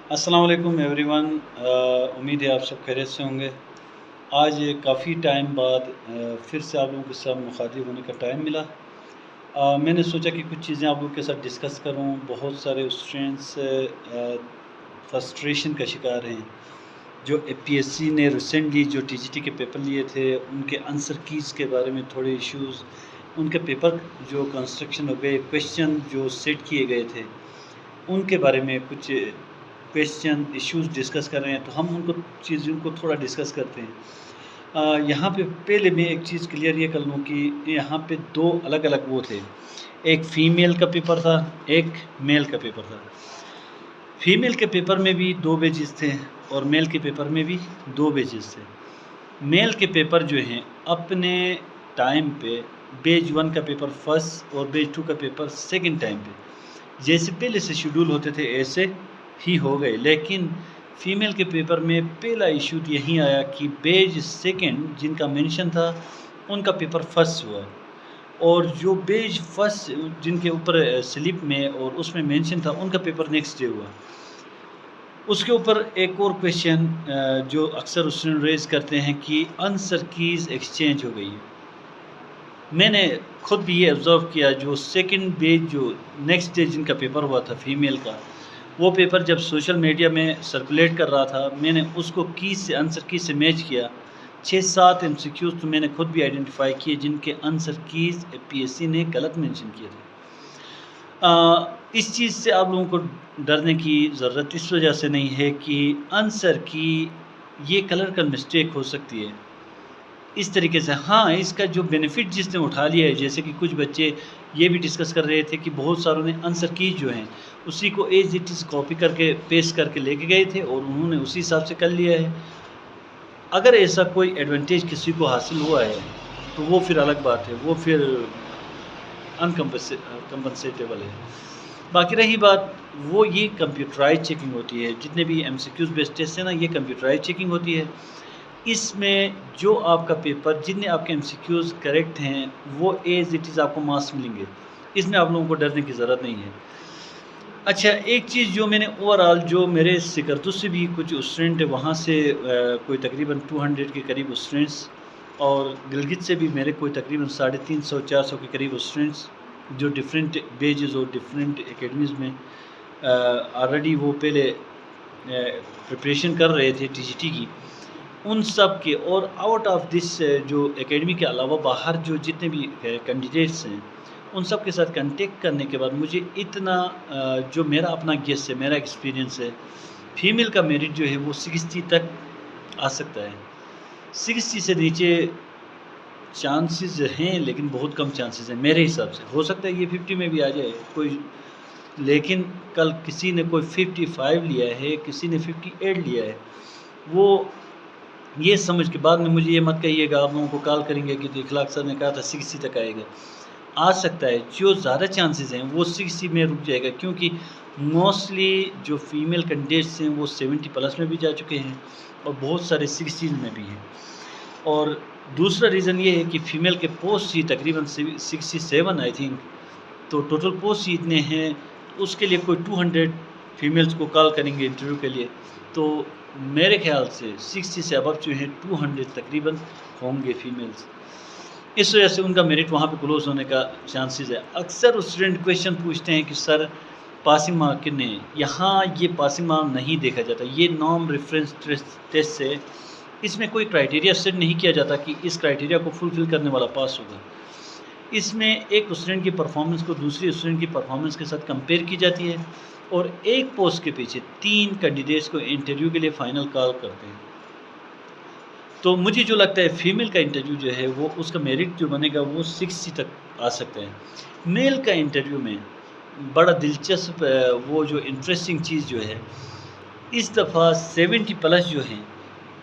अस्सलाम वालेकुम एवरीवन। उम्मीद है आप सब खैरियत से होंगे। आज काफ़ी टाइम बाद फिर से आप लोगों के साथ मुखातिब होने का टाइम मिला। मैंने सोचा कि कुछ चीज़ें आप लोगों के साथ डिस्कस करूं। बहुत सारे स्टूडेंट्स फ्रस्ट्रेशन का शिकार हैं। जो एपीएससी ने रिसेंटली जो टीजीटी के पेपर लिए थे, उनके आंसर कीज़ के बारे में थोड़े इश्यूज़, उनके पेपर जो कंस्ट्रक्शन हो गए, क्वेश्चन जो सेट किए गए थे, उनके बारे में कुछ क्वेश्चन इश्यूज़ डिस्कस कर रहे हैं, तो हम उनको चीज़ों को थोड़ा डिस्कस करते हैं। यहाँ पे पहले मैं एक चीज़ क्लियर ये कर लूँ कि यहाँ पे 2 अलग-अलग वो थे। एक फ़ीमेल का पेपर था, एक मेल का पेपर था। फ़ीमेल के पेपर में भी 2 पेजेज़ थे और मेल के पेपर में भी 2 पेजेज़ थे। मेल के पेपर जो हैं अपने टाइम पे पेज 1 का पेपर फर्स्ट और पेज 2 का पेपर सेकंड टाइम पे जैसे पहले से शेड्यूल होते थे ऐसे ही हो गए। लेकिन फ़ीमेल के पेपर में पहला इश्यू यही आया कि पेज सेकंड जिनका मेंशन था उनका पेपर फर्स्ट हुआ और जो पेज फर्स्ट जिनके ऊपर स्लिप में और उसमें मेंशन था उनका पेपर नेक्स्ट डे हुआ। उसके ऊपर एक और क्वेश्चन जो अक्सर स्टूडेंट रेज़ करते हैं कि आंसर कीज़ एक्सचेंज हो गई है। मैंने खुद भी ये ऑब्ज़र्व किया, जो सेकंड पेज जो नेक्स्ट डे जिनका पेपर हुआ था फ़ीमेल का, वो पेपर जब सोशल मीडिया में सर्कुलेट कर रहा था, मैंने उसको की से आंसर की से मैच किया। 6-7 एमसीक्यूज़ तो मैंने खुद भी आइडेंटिफ़ाई किए जिनके आंसर कीज़ पीएससी ने गलत मेंशन किए थे। इस चीज़ से आप लोगों को डरने की ज़रूरत इस वजह से नहीं है कि आंसर की ये क्लरिकल मिस्टेक हो सकती है। इस तरीके से हाँ, इसका जो बेनिफिट जिसने उठा लिया है, जैसे कि कुछ बच्चे ये भी डिस्कस कर रहे थे कि बहुत सारों ने आंसर कीज़ जो हैं, उसी को एज़ इट इज़ कॉपी करके पेस्ट करके लेके गए थे और उन्होंने उसी हिसाब से कर लिया है। अगर ऐसा कोई एडवांटेज किसी को हासिल हुआ है, तो वो फिर अलग बात है, वो फिर कंपनसेटेबल है। बाकी रही बात, वो ये कंप्यूटराइज़ चेकिंग होती है, जितने भी एमसीक्यूज़ बेस्ड टेस्ट हैं ना, ये कंप्यूटराइज़ चेकिंग होती है। इसमें जो आपका पेपर जितने आपके एमसीक्यूज़ करेक्ट हैं, वो एज़ इट इज़ आपको मार्क्स मिलेंगे। इसमें आप लोगों को डरने की ज़रूरत नहीं है। अच्छा, एक चीज़ जो मैंने ओवरऑल जो मेरे सिकरतु से भी कुछ स्टूडेंट वहाँ से कोई तकरीबन 200 के करीब स्टूडेंट्स और गिलगित से भी मेरे कोई तकरीबन 350-400 के करीब स्टूडेंट्स जो डिफरेंट बेजेस और डिफरेंट एकेडमीज़ में ऑलरेडी वो पहले प्रिपरेशन कर रहे थे टीजीटी की, उन सब के और आउट ऑफ दिस जो एकेडमी के अलावा बाहर जो जितने भी कैंडिडेट्स हैं, उन सब के साथ कांटेक्ट करने के बाद मुझे इतना जो मेरा अपना गेस है, मेरा एक्सपीरियंस है, फीमेल का मेरिट जो है वो 60 तक आ सकता है। 60 से नीचे चांसेस हैं, लेकिन बहुत कम चांसेस हैं मेरे हिसाब से। हो सकता है ये 50 में भी आ जाए कोई, लेकिन कल किसी ने कोई 55 लिया है, किसी ने 58 लिया है, वो ये समझ के बाद में मुझे ये मत कहिएगा, आप लोगों को कॉल करेंगे कि तो इखलाक सर ने कहा था 60 तक आएगा। आ सकता है, जो ज़्यादा चांसेस हैं वो 60 में रुक जाएगा, क्योंकि मोस्टली जो फीमेल कैंडिडेट्स हैं वो 70 प्लस में भी जा चुके हैं और बहुत सारे 60 में भी हैं। और दूसरा रीज़न ये है कि फ़ीमेल के पोस्ट ही तकरीबन 67 आई थिंक, तो टोटल पोस्ट ही इतने हैं, उसके लिए कोई 200 फीमेल्स को कॉल करेंगे इंटरव्यू के लिए, तो मेरे ख़्याल से 60 से अबव जो हैं 200 तकरीबन होंगे फीमेल्स। इस वजह से उनका मेरिट वहाँ पे क्लोज़ होने का चांसेस है। अक्सर स्टूडेंट क्वेश्चन पूछते हैं कि सर पासिंग मार्क कितने हैं? यहाँ ये पासिंग मार्क नहीं देखा जाता, ये नॉर्म रेफरेंस टेस्ट है। इसमें कोई क्राइटेरिया सेट नहीं किया जाता कि इस क्राइटेरिया को फुलफ़िल करने वाला पास होगा। इसमें एक स्टूडेंट की परफॉर्मेंस को दूसरी स्टूडेंट की परफॉर्मेंस के साथ कंपेयर की जाती है और एक पोस्ट के पीछे 3 कैंडिडेट्स को इंटरव्यू के लिए फ़ाइनल कॉल करते हैं। तो मुझे जो लगता है फीमेल का इंटरव्यू जो है वो उसका मेरिट जो बनेगा वो 60 तक आ सकता है। मेल का इंटरव्यू में बड़ा दिलचस्प वो जो इंटरेस्टिंग चीज़ जो है, इस दफ़ा 70 प्लस जो हैं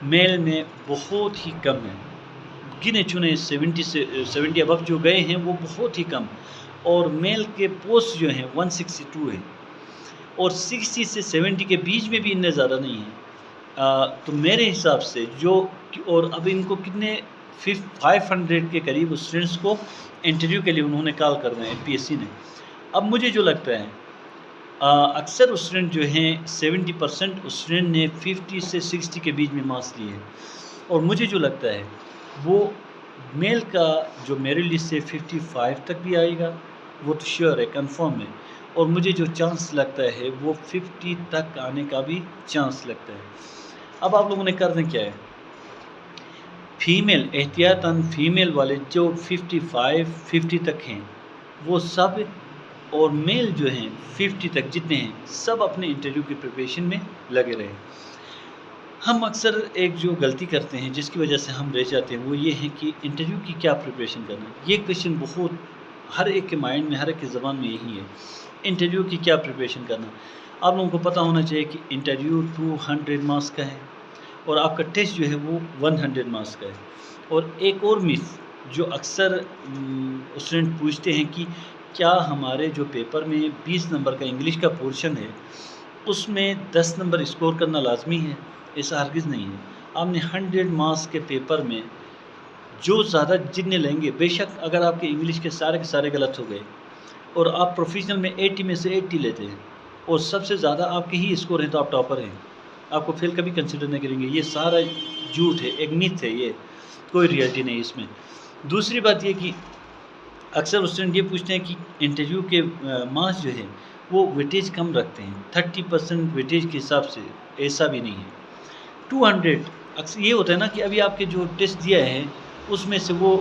मेल में बहुत ही कम है। गिने-चुने 70 अबव जो गए हैं वो बहुत ही कम, और मेल के पोस्ट जो हैं 162 है और 60 से 70 के बीच में भी इतने ज़्यादा नहीं हैं। तो मेरे हिसाब से जो और अब इनको कितने 500 के करीब स्टूडेंट्स को इंटरव्यू के लिए उन्होंने कॉल करना है पीएससी ने। अब मुझे जो लगता है अक्सर स्टूडेंट जो हैं 70% स्टूडेंट ने 50 से 60 के बीच में मार्क्स लिए हैं और मुझे जो लगता है वो मेल का जो मेरे लिस्ट से 55 तक भी आएगा वो तो श्योर है, कंफर्म है। और मुझे जो चांस लगता है वो 50 तक आने का भी चांस लगता है। अब आप लोगों ने करना क्या है, फीमेल एहतियातन फीमेल वाले जो 55-50 तक हैं वो सब, और मेल जो हैं 50 तक जितने हैं सब अपने इंटरव्यू की प्रिपरेशन में लगे रहे। हम अक्सर एक जो गलती करते हैं जिसकी वजह से हम रह जाते हैं वो ये है कि इंटरव्यू की क्या प्रिपरेशन करना। ये क्वेश्चन बहुत हर एक के माइंड में, हर एक के ज़बान में यही है, इंटरव्यू की क्या प्रिपरेशन करना। आप लोगों को पता होना चाहिए कि इंटरव्यू 200 मार्क्स का है और आपका टेस्ट जो है वो 100 मार्क्स का है। और एक और मिथ जो अक्सर स्टूडेंट पूछते हैं कि क्या हमारे जो पेपर में 20 नंबर का इंग्लिश का पोर्शन है उसमें 10 नंबर स्कोर करना लाजमी है? ऐसा हरगिज़ नहीं है। आपने 100 मार्क्स के पेपर में जो ज़्यादा जितने लेंगे, बेशक अगर आपके इंग्लिश के सारे गलत हो गए और आप प्रोफेशनल में 80 में से 80 लेते हैं और सबसे ज़्यादा आपके ही स्कोर हैं तो आप टॉपर हैं, आपको फेल कभी कंसिडर नहीं करेंगे। ये सारा झूठ है, एक मिथ है, ये कोई रियलिटी नहीं इसमें। दूसरी बात ये कि अक्सर स्टूडेंट ये पूछते हैं कि इंटरव्यू के मार्क्स जो है वो वेटेज कम रखते हैं 30% वेटेज के हिसाब से। ऐसा भी नहीं है। 200 अक्सर ये होता है ना कि अभी आपके जो टेस्ट दिया है उसमें से वो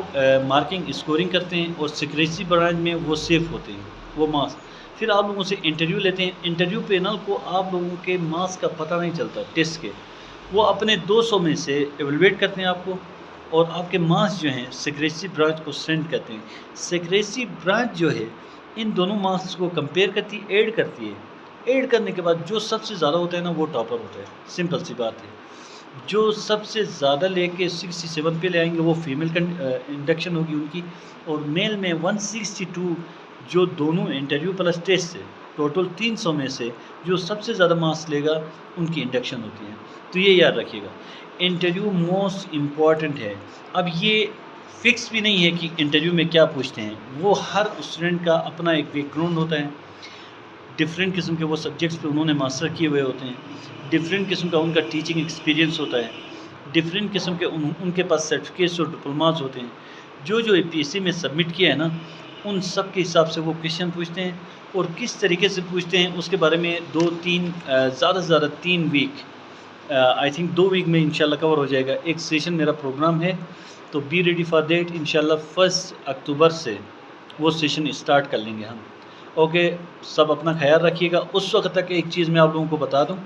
मार्किंग स्कोरिंग करते हैं और सिक्रेसी ब्रांच में वो सेफ होते हैं वो मार्क्स। फिर आप लोगों से इंटरव्यू लेते हैं, इंटरव्यू पैनल को आप लोगों के मार्क्स का पता नहीं चलता टेस्ट के, वो अपने 200 में से एवेलुएट करते हैं आपको और आपके मार्क्स जो हैं सिक्रेसी ब्रांच को सेंड करते हैं। सिक्रेसी ब्रांच जो है इन दोनों मार्क्स को कंपेयर करती है, ऐड करती है। ऐड करने के बाद जो सबसे ज़्यादा होता है ना वो टॉपर होता है, सिंपल सी बात है। जो सबसे ज़्यादा लेके 67 पे ले आएंगे वो फीमेल इंडक्शन होगी उनकी, और मेल में 162 जो दोनों इंटरव्यू प्लस टेस्ट से टोटल 300 में से जो सबसे ज़्यादा मार्क्स लेगा उनकी इंडक्शन होती है। तो ये याद रखिएगा, इंटरव्यू मोस्ट इम्पॉर्टेंट है। अब ये फिक्स भी नहीं है कि इंटरव्यू में क्या पूछते हैं, वो हर स्टूडेंट का अपना एक बैकग्राउंड होता है, डिफरेंट किस्म के वो सब्जेक्ट्स पे उन्होंने मास्टर किए हुए होते हैं, डिफरेंट किस्म का उनका टीचिंग एक्सपीरियंस होता है, डिफरेंट किस्म के उनके पास सर्टिफिकेट्स और डिप्लोमास होते हैं। जो जो APSC में सबमिट किया है ना उन सब के हिसाब से वो क्वेश्चन पूछते हैं और किस तरीके से पूछते हैं उसके बारे में 2-3 ज़्यादा से ज़्यादा 3 वीक, आई थिंक 2 वीक में इंशाल्लाह कवर हो जाएगा। एक सेशन मेरा प्रोग्राम है तो बी रेडी फॉर दैट। इंशाल्लाह 1 अक्टूबर से वो सेशन स्टार्ट कर लेंगे हम। ओके, सब अपना ख्याल रखिएगा। उस वक्त तक एक चीज़ मैं आप लोगों को बता दूं,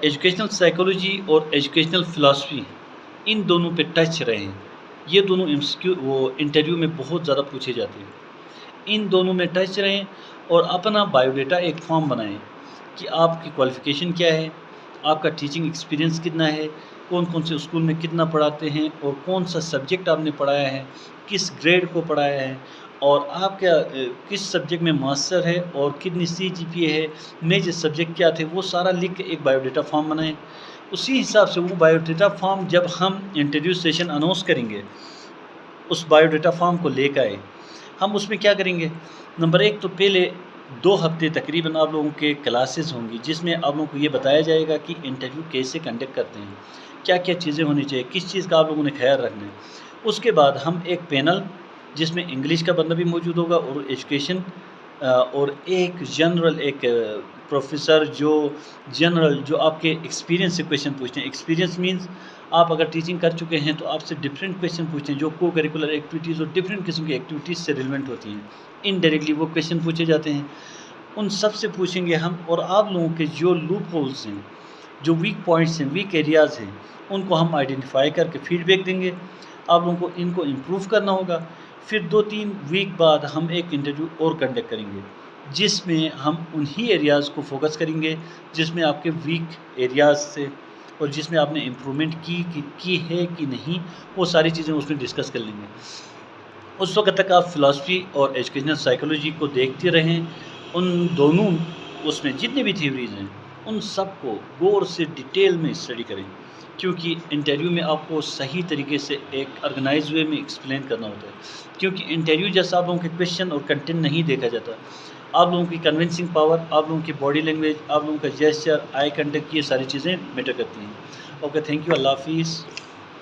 एजुकेशनल साइकोलॉजी और एजुकेशनल फ़िलासफ़ी इन दोनों पे टच रहें। ये दोनों MCQ वो इंटरव्यू में बहुत ज़्यादा पूछे जाते हैं। इन दोनों में टच रहें और अपना बायोडाटा एक फॉर्म बनाएं कि आपकी क्वालिफ़िकेशन क्या है, आपका टीचिंग एक्सपीरियंस कितना है, कौन कौन से स्कूल में कितना पढ़ाते हैं और कौन सा सब्जेक्ट आपने पढ़ाया है, किस ग्रेड को पढ़ाया है और आपका किस सब्जेक्ट में मास्टर है और कितनी CGPA है, मेजर सब्जेक्ट क्या थे, वो सारा लिख के एक बायोडाटा फॉर्म बनाएं। उसी हिसाब से वो बायोडाटा फॉर्म जब हम इंटरव्यू सेशन अनाउंस करेंगे उस बायोडाटा फॉर्म को लेकर आए। हम उसमें क्या करेंगे, नंबर 1 तो पहले 2 हफ्ते तकरीबन आप लोगों के क्लासेस होंगी जिसमें आप लोगों को ये बताया जाएगा कि इंटरव्यू कैसे कंडक्ट करते हैं, क्या क्या चीज़ें होनी चाहिए, किस चीज़ का आप लोगों ने ख्याल रखना है। उसके बाद हम एक पैनल जिसमें इंग्लिश का बंदा भी मौजूद होगा और एजुकेशन और एक जनरल एक प्रोफेसर जो जनरल जो आपके एक्सपीरियंस से क्वेश्चन पूछते हैं। एक्सपीरियंस मींस आप अगर टीचिंग कर चुके हैं तो आपसे डिफरेंट क्वेश्चन पूछते हैं जो को करिकुलर एक्टिविटीज़ और डिफरेंट किस्म की एक्टिविटीज़ से रिलेवेंट होती हैं। इनडायरेक्टली वो क्वेश्चन पूछे जाते हैं, उन सब से पूछेंगे हम। और आप लोगों के जो लूप होल्स हैं, जो वीक पॉइंट्स हैं, वीक एरियाज़ हैं, उनको हम आइडेंटिफाई करके फीडबैक देंगे। आप लोगों को इनको इम्प्रूव करना होगा। फिर 2-3 वीक बाद हम एक इंटरव्यू और कंडक्ट करेंगे जिसमें हम उन्हीं एरियाज़ को फोकस करेंगे जिसमें आपके वीक एरियाज़ से और जिसमें आपने इम्प्रूवमेंट की है कि नहीं, वो सारी चीज़ें उसमें डिस्कस कर लेंगे। उस वक्त तक आप फ़िलासफ़ी और एजुकेशनल साइकोलॉजी को देखते रहें। उन दोनों उसमें जितने भी थ्योरीज़ हैं उन सब को गौर से डिटेल में स्टडी करें, क्योंकि इंटरव्यू में आपको सही तरीके से एक ऑर्गेनाइज वे में एक्सप्लेन करना होता है। क्योंकि इंटरव्यू जैसा आप लोगों के क्वेश्चन और कंटेंट नहीं देखा जाता, आप लोगों की कन्विंसिंग पावर, आप लोगों की बॉडी लैंग्वेज, आप लोगों का जेस्चर, आई कॉन्टैक्ट, ये सारी चीज़ें मैटर करती हैं। ओके, थैंक यू, अल्लाह हाफ़िज़।